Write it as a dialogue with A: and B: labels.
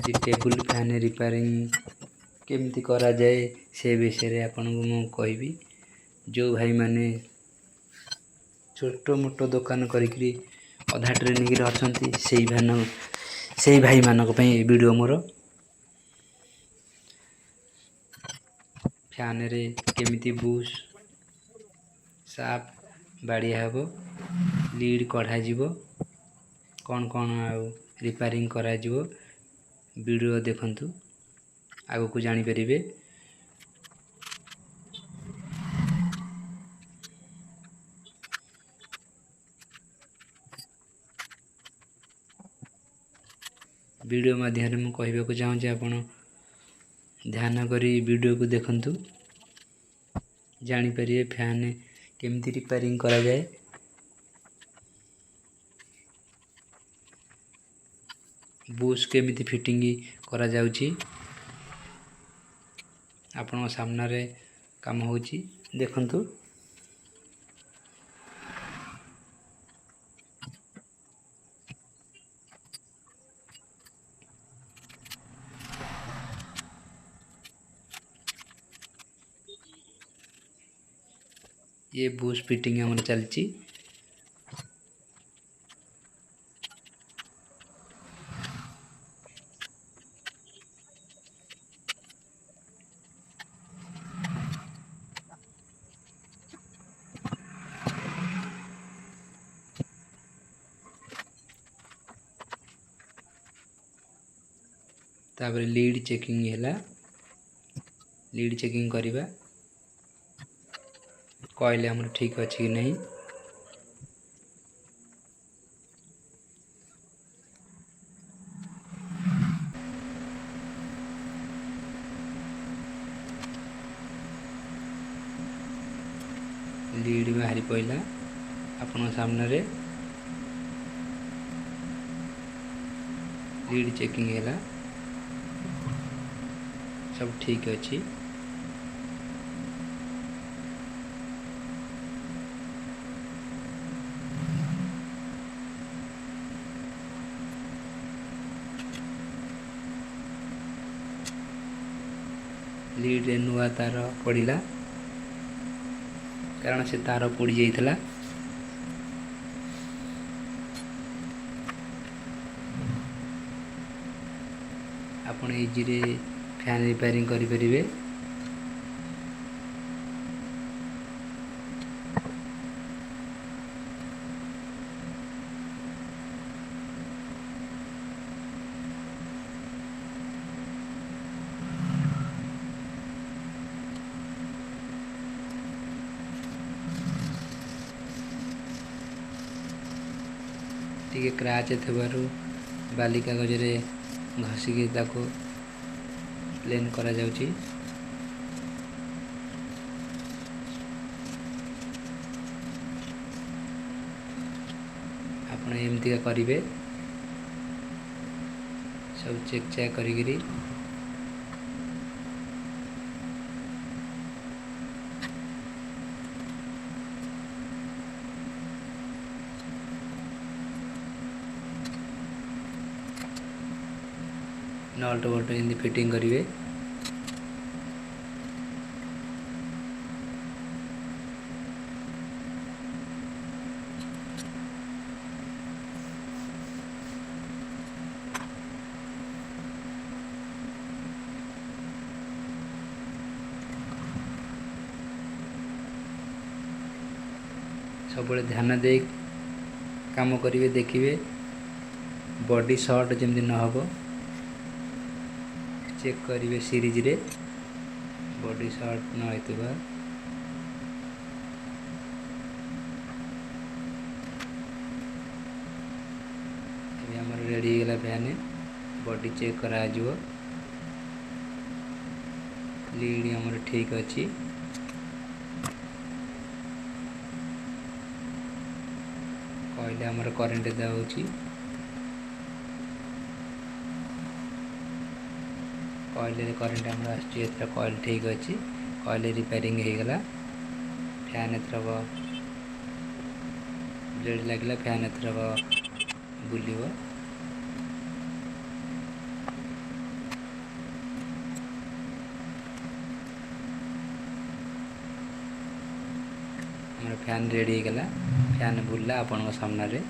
A: Table fan repairing केमती करा जाए से विषय आपको मु कहबी। जो भाई माने छोट मोट दुकान करी अधा ट्रेनिंग अच्छा से भाई मानक वीडियो मोर फैन रे केमिति बुश साफ बाड़िया हेबो लीड कढ़ा जीवो कौन कौन रिपेयरिंग करा जीवो वीडियो देखंतु आगो को जानी परिबे। वीडियो माध्यम में कहबा को चाहूँ जे आपण ध्यान करी वीडियो को देखंतु जानी परिबे फैन केमिति रिपेयरिंग करा जाए। बुश केमिति फिटिंग करा जाउची आपण सामने रे काम होची देखंतु। ये बुश फिटिंग हमर चलची। तापर लीड चेकिंग हैला लीड चेकिंग करिबा कहले हमर ठीक अछि कि नहीं। लीड बाहरी पइला आपण सामने रे लीड चेकिंग हैला सब ठीक अछि। लीड रे नुआ तार पड़िला कारण से तार पड़ जाइथला। आपण इजी रे फैन रिपेयरिंग करि परिबे। टिके क्राच थबारु बाली कागज रे घसीकी ताको प्लेन करा जाउची। आपण एमती का करिवे सब चेक चेक करिगिरी नट बोल्ट एमती फिटिंग करिवे। सब ध्यान दे काम करिवे देखिवे बॉडी शॉर्ट जमती न हो चेक करिवे सीरीज रे बॉडी शॉर्ट न होइतबा। ये हमर रेडी गेला फैन बॉडी चेक करा जिवो लीड हमर ठीक अछि। कहले हमर करंट दाउची कॉइल करंट हमर आछि एतरा कॉइल ठीक अछि कॉइल रिपेयरिंग हे गला फैन एतरा ब्लेड लागला फैन एतरा बुलिवो ଫ୍ୟାନ୍ ରେଡ଼ି ହେଇଗଲା। ଫ୍ୟାନ୍ ବୁଲିଲା ଆପଣଙ୍କ ସାମ୍ନାରେ।